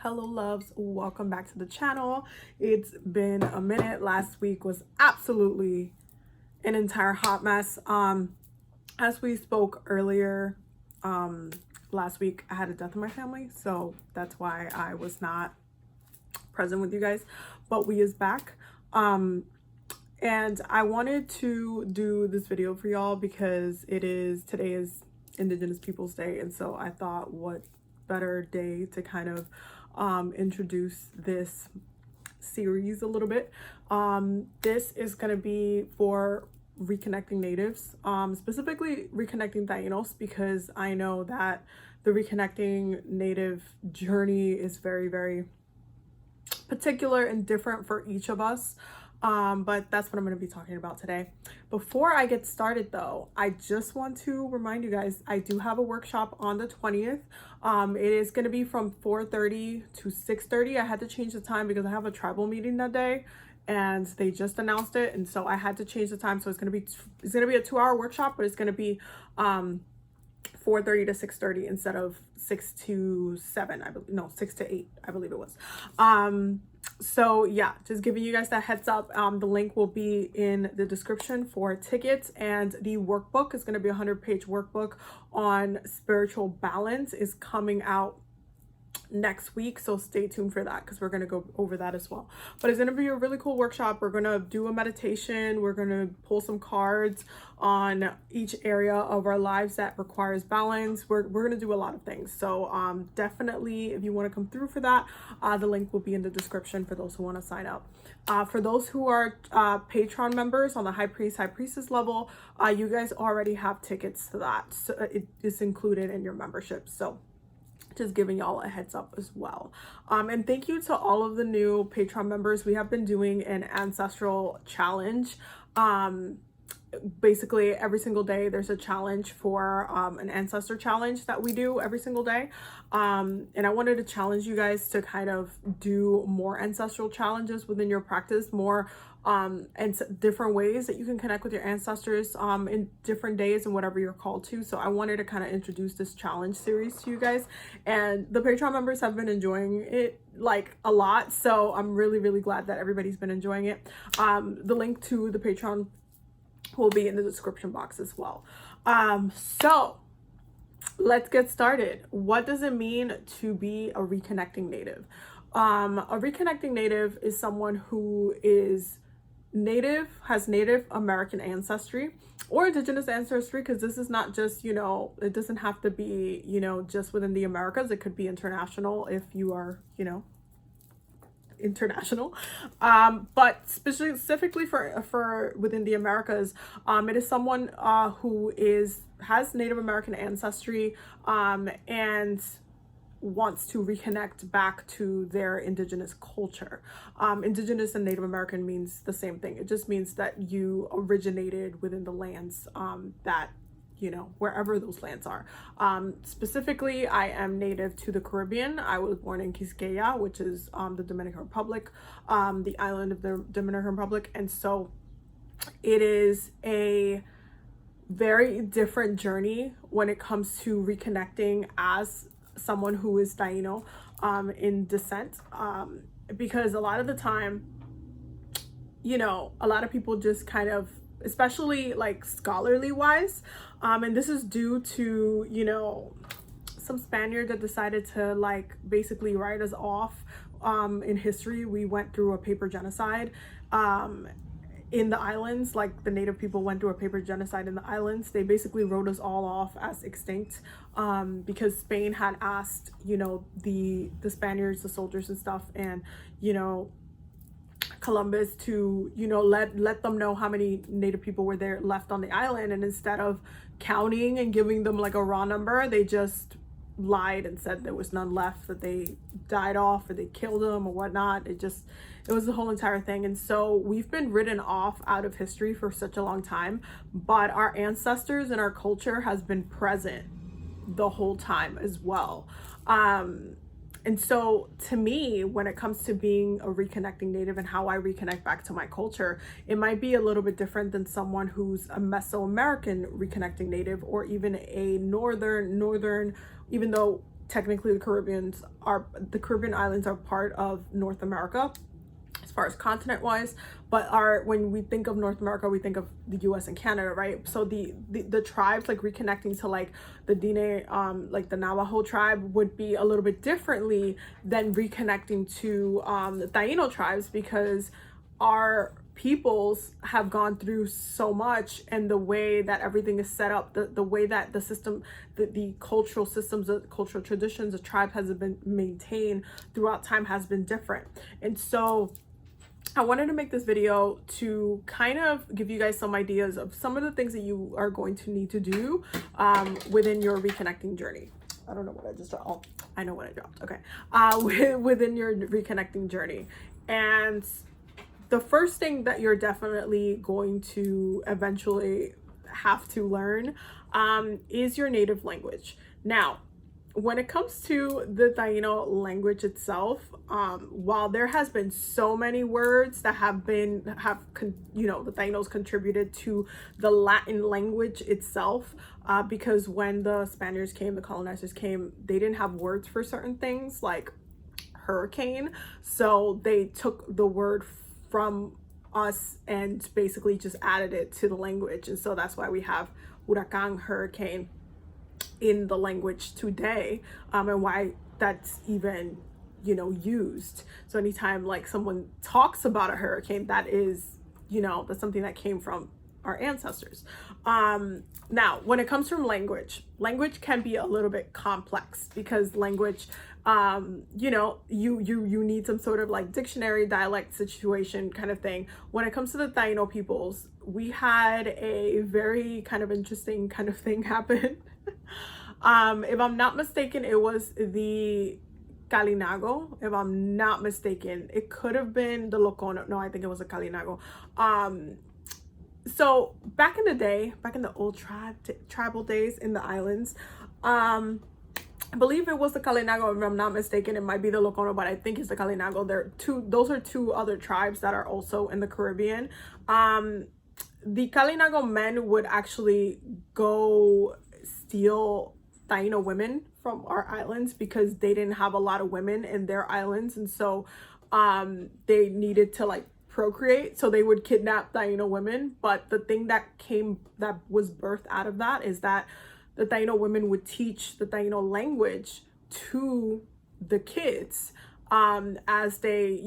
Hello loves, welcome back to the channel. It's been a minute. Last week was absolutely an entire hot mess. As we spoke earlier, last week I had a death in my family, so that's why I was not present with you guys, but we is back. And I wanted to do this video for y'all because today is Indigenous Peoples Day, and so I thought what better day to kind of introduce this series a little bit. This is going to be for reconnecting natives, specifically reconnecting Tainos, because I know that the reconnecting native journey is very, very particular and different for each of us. But that's what I'm going to be talking about today. Before I get started though, I just want to remind you guys, I do have a workshop on the 20th. It is going to be from 4:30 to 6:30. I had to change the time because I have a tribal meeting that day and they just announced it. And so I had to change the time. So it's going to be a 2-hour workshop, but it's going to be 4:30 to 6:30 instead of 6 to 7, I believe. No, 6 to 8, I believe it was. So yeah, just giving you guys that heads up. The link will be in the description for tickets, and the workbook is going to be a 100-page workbook on spiritual balance is coming out next week, so stay tuned for that because we're going to go over that as well. But it's going to be a really cool workshop. We're going to do a meditation, we're going to pull some cards on each area of our lives that requires balance. We're going to do a lot of things, so definitely if you want to come through for that, the link will be in the description for those who want to sign up. For those who are Patreon members on the High Priestess level, you guys already have tickets to that, so it is included in your membership. So just giving y'all a heads up as well. And thank you to all of the new Patreon members. We have been doing an ancestral challenge. Basically every single day there's a challenge for an ancestor challenge that we do every single day. And I wanted to challenge you guys to kind of do more ancestral challenges within your practice, more and different ways that you can connect with your ancestors in different days and whatever you're called to. So I wanted to kind of introduce this challenge series to you guys, and the Patreon members have been enjoying it like a lot, so I'm really glad that everybody's been enjoying it. The link to the Patreon will be in the description box as well. So let's get started. What does it mean to be a reconnecting native? A reconnecting native is someone who is native, has Native American ancestry or indigenous ancestry, because this is not just, you know, it doesn't have to be, you know, just within the Americas. It could be international if you are, you know, international. But specifically for within the Americas, it is someone who has Native American ancestry and wants to reconnect back to their indigenous culture. Indigenous and Native American means the same thing. It just means that you originated within the lands that, you know, wherever those lands are. Specifically, I am native to the Caribbean. I was born in Quisqueya, which is the Dominican Republic, the island of the Dominican Republic. And so it is a very different journey when it comes to reconnecting as someone who is Taino in descent, because a lot of the time, you know, a lot of people just kind of, especially like scholarly wise, and this is due to, you know, some Spaniard that decided to like basically write us off in history. We went through a paper genocide in the islands. Like the native people went through a paper genocide in the islands. They basically wrote us all off as extinct because Spain had asked, you know, the Spaniards, the soldiers and stuff, and, you know, Columbus to, you know, let them know how many native people were there left on the island, and instead of counting and giving them like a raw number, they just lied and said there was none left, that they died off or they killed them or whatnot. It was the whole entire thing. And so we've been written off out of history for such a long time, but our ancestors and our culture has been present the whole time as well. And so to me, when it comes to being a reconnecting native and how I reconnect back to my culture, it might be a little bit different than someone who's a Mesoamerican reconnecting native, or even a northern, even though technically the Caribbean islands are part of North America as far as continent wise, but when we think of North America, we think of the US and Canada, right? So the tribes, like reconnecting to like the Dine, like the Navajo tribe, would be a little bit differently than reconnecting to the Taino tribes, because our peoples have gone through so much, and the way that everything is set up, the way that the system, the cultural systems, the cultural traditions, the tribe has been maintained throughout time has been different. And so I wanted to make this video to kind of give you guys some ideas of some of the things that you are going to need to do within your reconnecting journey. I don't know what I just dropped. Oh, I know what I dropped. Okay. Within your reconnecting journey. And the first thing that you're definitely going to eventually have to learn is your native language. Now, when it comes to the Taino language itself, while there has been so many words that the Tainos contributed to the Latin language itself, because when the Spaniards came, the colonizers came, they didn't have words for certain things like hurricane. So they took the word from us and basically just added it to the language. And so that's why we have huracan, hurricane, in the language today, and why that's even used. So anytime like someone talks about a hurricane, that is that's something that came from our ancestors. Now when it comes from language can be a little bit complex, because language, you need some sort of like dictionary, dialect situation kind of thing. When it comes to the Taino peoples, we had a very kind of interesting kind of thing happen. If I'm not mistaken, it was the Kalinago. If I'm not mistaken, it could have been the Locono. No, I think it was a Kalinago. So back in the day, back in the old tribal days in the islands, I believe it was the Kalinago. If I'm not mistaken, it might be the Locono, but I think it's the Kalinago. Those are two other tribes that are also in the Caribbean. The Kalinago men would actually go steal Taino women from our islands, because they didn't have a lot of women in their islands, and so they needed to like procreate, so they would kidnap Taino women. But the thing that was birthed out of that is that the Taino women would teach the Taino language to the kids as they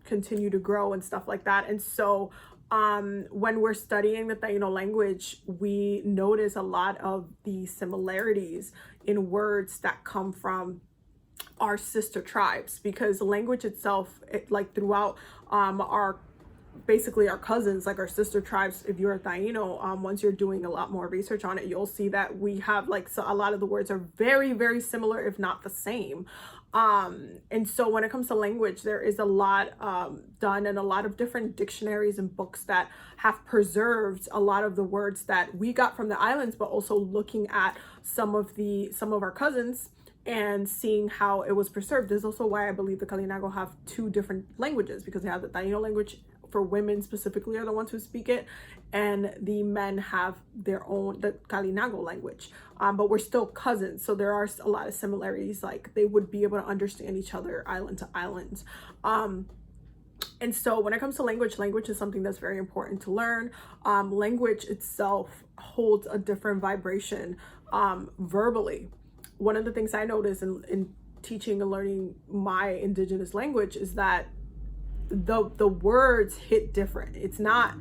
continue to grow and stuff like that. And so when we're studying the Taino language, we notice a lot of the similarities in words that come from our sister tribes, because the language itself, like throughout our cousins, like our sister tribes, if you're a Taino, once you're doing a lot more research on it, you'll see that we have a lot of the words are very, very similar, if not the same. And so when it comes to language, there is a lot done, and a lot of different dictionaries and books that have preserved a lot of the words that we got from the islands, but also looking at some of our cousins and seeing how it was preserved. This is also why I believe the Kalinago have two different languages, because they have the Taino language for women specifically are the ones who speak it, and the men have their own, the Kalinago language. But we're still cousins, so there are a lot of similarities. Like they would be able to understand each other island to island. And so when it comes to language is something that's very important to learn. Language itself holds a different vibration verbally. One of the things I noticed in teaching and learning my indigenous language is that the words hit different. It's not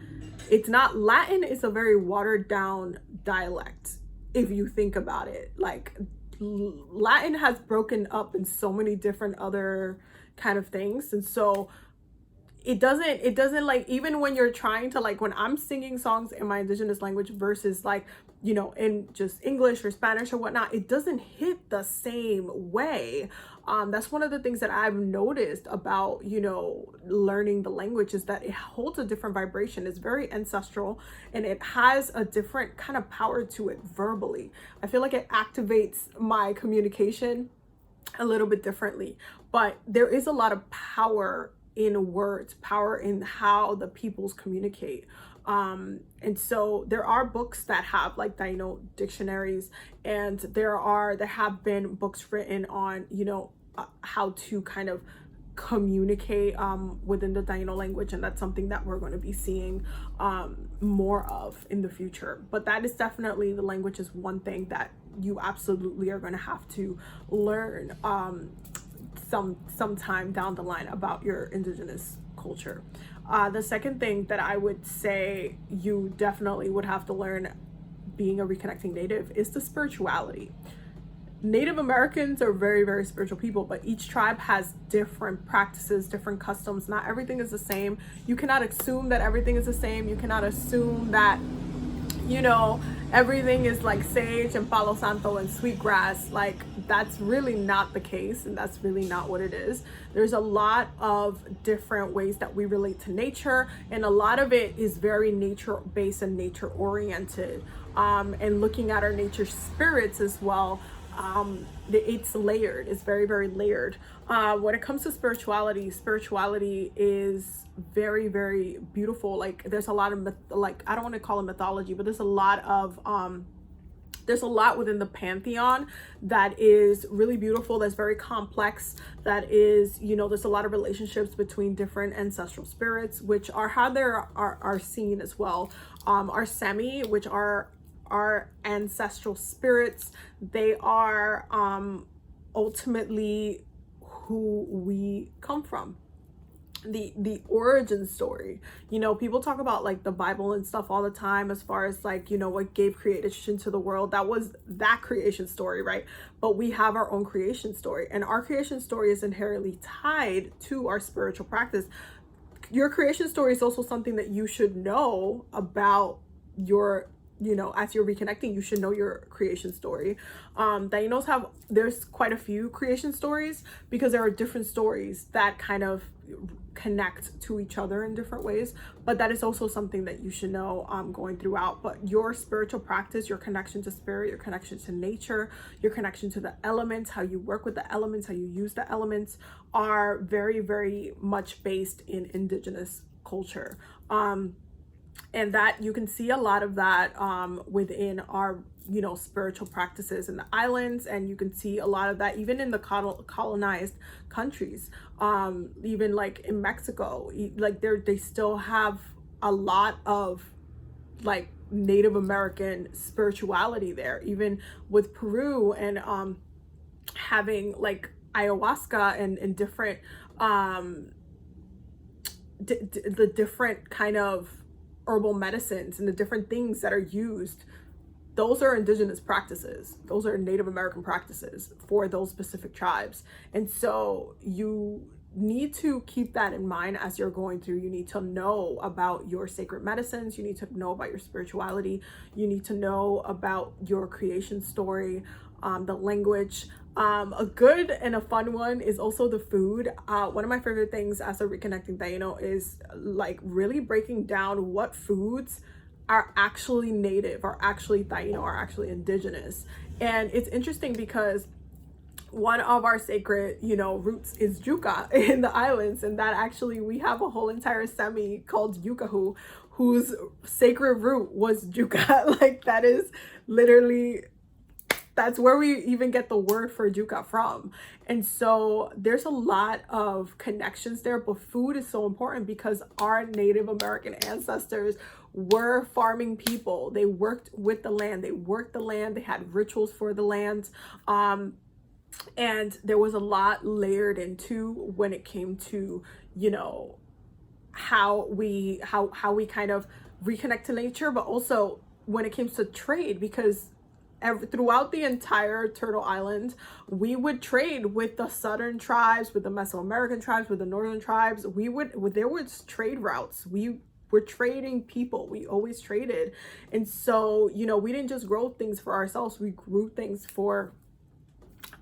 Latin is a very watered down dialect, if you think about it. Like Latin has broken up in so many different other kind of things, and so it doesn't like, even when you're trying to, like when I'm singing songs in my indigenous language versus like in just English or Spanish or whatnot, it doesn't hit the same way. That's one of the things that I've noticed about learning the language, is that it holds a different vibration. It's very ancestral, and it has a different kind of power to it verbally. I feel like it activates my communication a little bit differently, but there is a lot of power in words, power in how the peoples communicate. And so there are books that have like Taino dictionaries, and there have been books written on, how to kind of communicate within the Taino language, and that's something that we're going to be seeing more of in the future. But that is definitely, the language is one thing that you absolutely are going to have to learn sometime down the line about your indigenous culture. The second thing that I would say you definitely would have to learn being a Reconnecting Native is the spirituality. Native Americans are very, very spiritual people, but each tribe has different practices, different customs. Not everything is the same. You cannot assume that everything is the same. You cannot assume that, everything is like sage and palo santo and sweetgrass. Like, that's really not the case, and that's really not what it is. There's a lot of different ways that we relate to nature, and a lot of it is very nature based and nature oriented, and looking at our nature spirits as well. It's layered. It's very, very layered. When it comes to spirituality is very, very beautiful. Like, there's a lot of I don't want to call it mythology, but there's a lot within the pantheon that is really beautiful, that's very complex, that is, there's a lot of relationships between different ancestral spirits, which are how they are seen as well. Our semi, which are our ancestral spirits, they are ultimately who we come from. The origin story, people talk about like the Bible and stuff all the time, as far as like, what gave creation to the world. That was that creation story, right? But we have our own creation story, and our creation story is inherently tied to our spiritual practice. Your creation story is also something that you should know about your, as you're reconnecting, you should know your creation story. Tainos there's quite a few creation stories, because there are different stories that kind of connect to each other in different ways, but that is also something that you should know going throughout. But your spiritual practice, your connection to spirit, your connection to nature, your connection to the elements, how you work with the elements, how you use the elements, are very, very much based in indigenous culture. And that you can see a lot of that within our spiritual practices in the islands, and you can see a lot of that even in the colonized countries, even like in Mexico. Like, they still have a lot of like Native American spirituality there, even with Peru, and having like ayahuasca and different the different kind of herbal medicines and the different things that are used. Those are indigenous practices. Those are Native American practices for those specific tribes. And so you need to keep that in mind as you're going through. You need to know about your sacred medicines. You need to know about your spirituality. You need to know about your creation story, the language. A good and a fun one is also the food. One of my favorite things as a Reconnecting Taino is like really breaking down what foods are actually native, are actually Taino, are actually indigenous. And it's interesting because one of our sacred, roots is yuca in the islands, and that actually, we have a whole entire semi called Yucahu, whose sacred root was yuca. Like, that is literally, that's where we even get the word for yuca from. And so there's a lot of connections there, but food is so important because our Native American ancestors were farming people. They worked with the land, they worked the land, they had rituals for the land. And there was a lot layered into when it came to, how we kind of reconnect to nature, but also when it comes to trade, because throughout the entire Turtle Island, we would trade with the southern tribes, with the Mesoamerican tribes, with the northern tribes. There was trade routes. We were trading people. We always traded. And so, we didn't just grow things for ourselves. We grew things for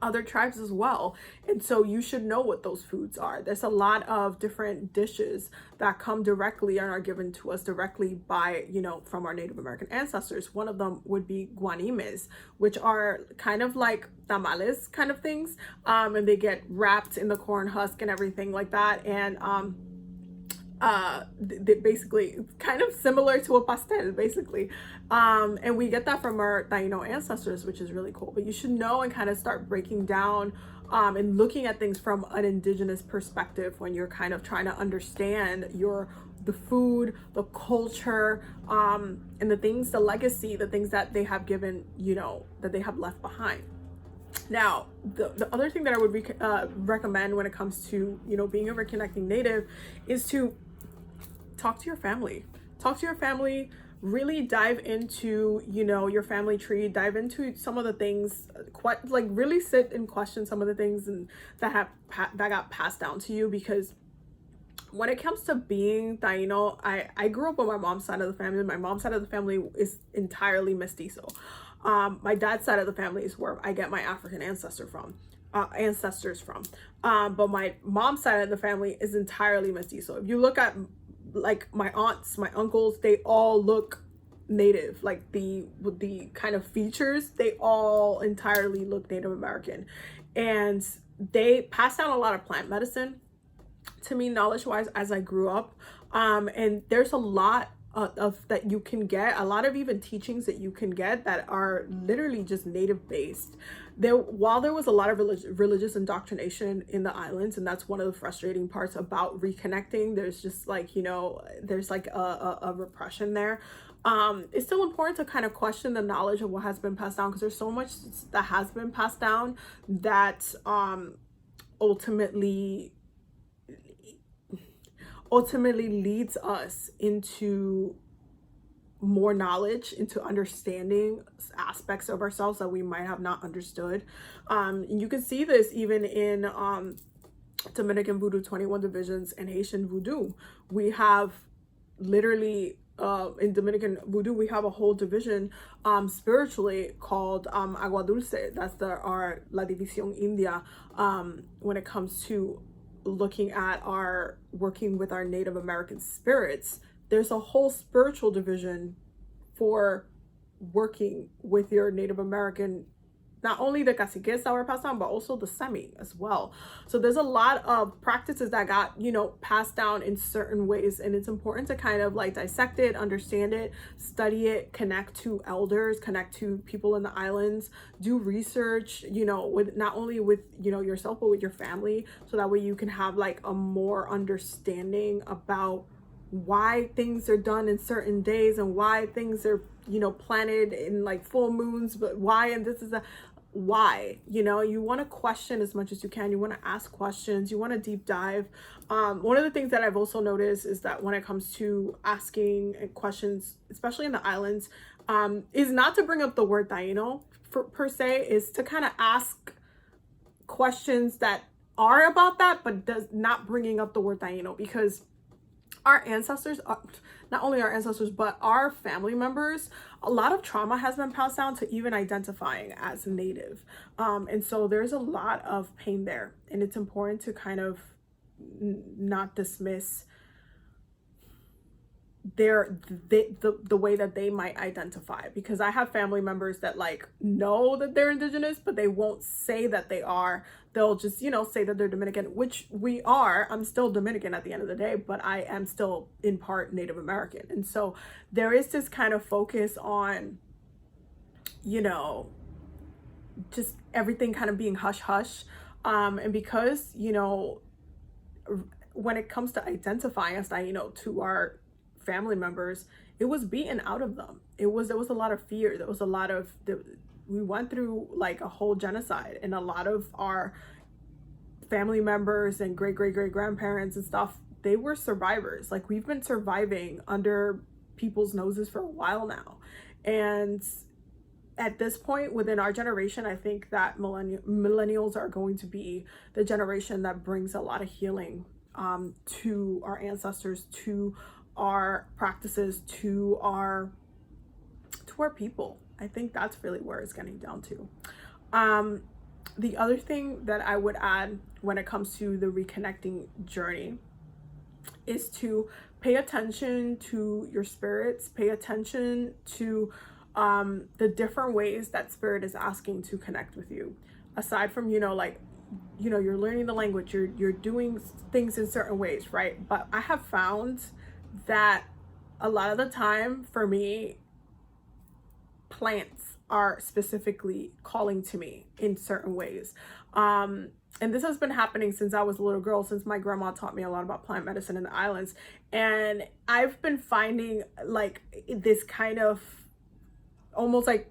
other tribes as well. And so you should know what those foods are. There's a lot of different dishes that come directly and are given to us directly by, from our Native American ancestors. One of them would be guanimes, which are kind of like tamales kind of things. And they get wrapped in the corn husk and everything like that. And basically kind of similar to a pastel, basically. And we get that from our Taino ancestors, which is really cool. But you should know and kind of start breaking down and looking at things from an indigenous perspective when you're kind of trying to understand the food, the culture, and the things, the legacy, the things that they have given, that they have left behind. Now, the other thing that I would recommend when it comes to, being a reconnecting native is to talk to your family. Talk to your family, really dive into, your family tree, dive into some of the things, really sit and question some of the things that got passed down to you, because when it comes to being Taino, I grew up on my mom's side of the family. My mom's side of the family is entirely mestizo. My dad's side of the family is where I get my African ancestors from. But my mom's side of the family is entirely mestizo. If you look at like my aunts, my uncles, they all look native. Like with the kind of features, they all entirely look Native American. And they passed down a lot of plant medicine to me, knowledge wise, as I grew up. And there's a lot of that you can get, a lot of even teachings that you can get that are literally just native based. While there was a lot of religious indoctrination in the islands, and that's one of the frustrating parts about reconnecting, there's just like, there's like a repression there. It's still important to kind of question the knowledge of what has been passed down, because there's so much that has been passed down that ultimately leads us into more knowledge, into understanding aspects of ourselves that we might have not understood. And you can see this even in Dominican Voodoo 21 divisions and Haitian Voodoo. We have literally in Dominican Voodoo, we have a whole division spiritually called Agua Dulce. That's our La División India when it comes to looking at working with our Native American spirits. There's a whole spiritual division for working with your Native American, not only the caciques that were passed down, but also the semi as well. So there's a lot of practices that got, passed down in certain ways. And it's important to kind of like dissect it, understand it, study it, connect to elders, connect to people in the islands, do research, with not only with, yourself, but with your family. So that way you can have like a more understanding about why things are done in certain days and why things are, planted in like full moons, but why, and this is why. You want to question as much as you can. You want to ask questions, you want to deep dive. One of the things that I've also noticed is that when it comes to asking questions, especially in the islands, is not to bring up the word Taino per se, is to kind of ask questions that are about that, but does not bringing up the word Taino, because our ancestors, not only our ancestors, but our family members, a lot of trauma has been passed down to even identifying as Native. And so there's a lot of pain there. And it's important to kind of not dismiss the way that they might identify, because I have family members that like know that they're indigenous, but they won't say that they are. They'll just say that they're Dominican, which we are. I'm still Dominican at the end of the day, but I am still in part Native American. And so there is this kind of focus on just everything kind of being hush hush, and because when it comes to identifying us, to our family members, it was beaten out of them. There was a lot of fear. There was a lot of we went through like a whole genocide, and a lot of our family members and great grandparents and stuff, they were survivors. Like, we've been surviving under people's noses for a while now. And at this point within our generation, I think that millennials are going to be the generation that brings a lot of healing to our ancestors, to our practices, to our people. I think that's really where it's getting down to. The other thing that I would add when it comes to the reconnecting journey is to pay attention to your spirits, pay attention to the different ways that spirit is asking to connect with you. Aside from, like you know, you're learning the language, you're doing things in certain ways, right? But I have found that a lot of the time for me, plants are specifically calling to me in certain ways. And this has been happening since I was a little girl, since my grandma taught me a lot about plant medicine in the islands. And I've been finding like this kind of almost like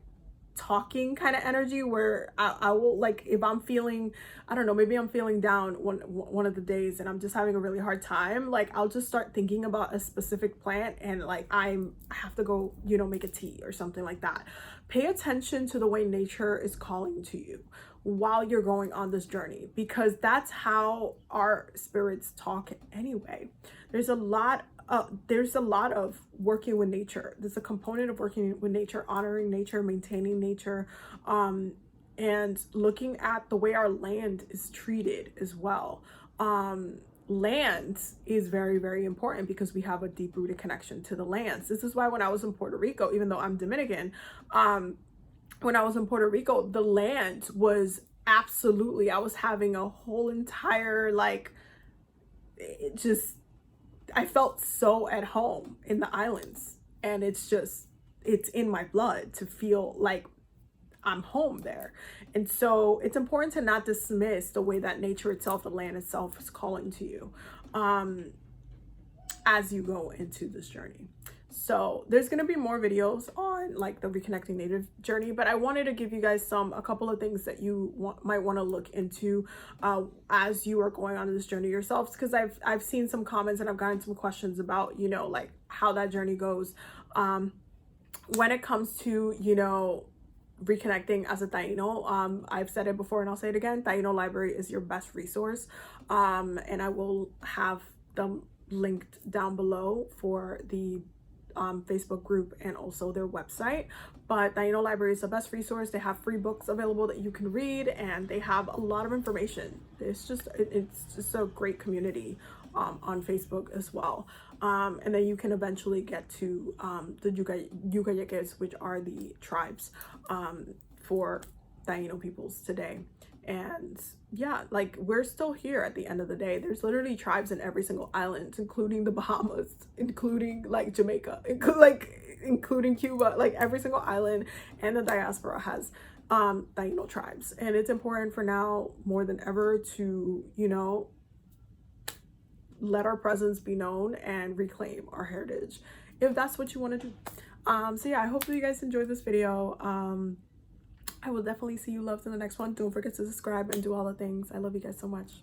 talking kind of energy where I will, like, if I'm feeling, I don't know, maybe I'm feeling down one of the days and I'm just having a really hard time, like I'll just start thinking about a specific plant and like I have to go, you know, make a tea or something like that. Pay attention to the way nature is calling to you while you're going on this journey, because that's how our spirits talk anyway. There's a lot of working with nature. There's a component of working with nature, honoring nature, maintaining nature, and looking at the way our land is treated as well. Land is very, very important because we have a deep rooted connection to the lands. This is why when I was in Puerto Rico, even though I'm Dominican, when I was in Puerto Rico, the land was absolutely, I was having a whole entire, like, it just, I felt so at home in the islands, and it's in my blood to feel like I'm home there. And so it's important to not dismiss the way that nature itself, the land itself, is calling to you as you go into this journey. So there's going to be more videos on like the Reconnecting Native journey, but I wanted to give you guys a couple of things that you might want to look into as you are going on this journey yourselves, because I've seen some comments and I've gotten some questions about, you know, like how that journey goes when it comes to, you know, reconnecting as a Taino. I've said it before and I'll say it again. Taino Library is your best resource, and I will have them linked down below for the Facebook group and also their website. But Taino Library is the best resource. They have free books available that you can read, and they have a lot of information. It's just a great community on Facebook as well. And then you can eventually get to the Yucayekes, which are the tribes for Taino peoples today. And yeah, like we're still here at the end of the day. There's literally tribes in every single island, including the Bahamas, including like Jamaica, including Cuba. Like every single island and the diaspora has Taino tribes. And it's important for now more than ever to, you know, let our presence be known and reclaim our heritage, if that's what you want to do. So yeah, I hope that you guys enjoyed this video. I will definitely see you loved in the next one. Don't forget to subscribe and do all the things. I love you guys so much.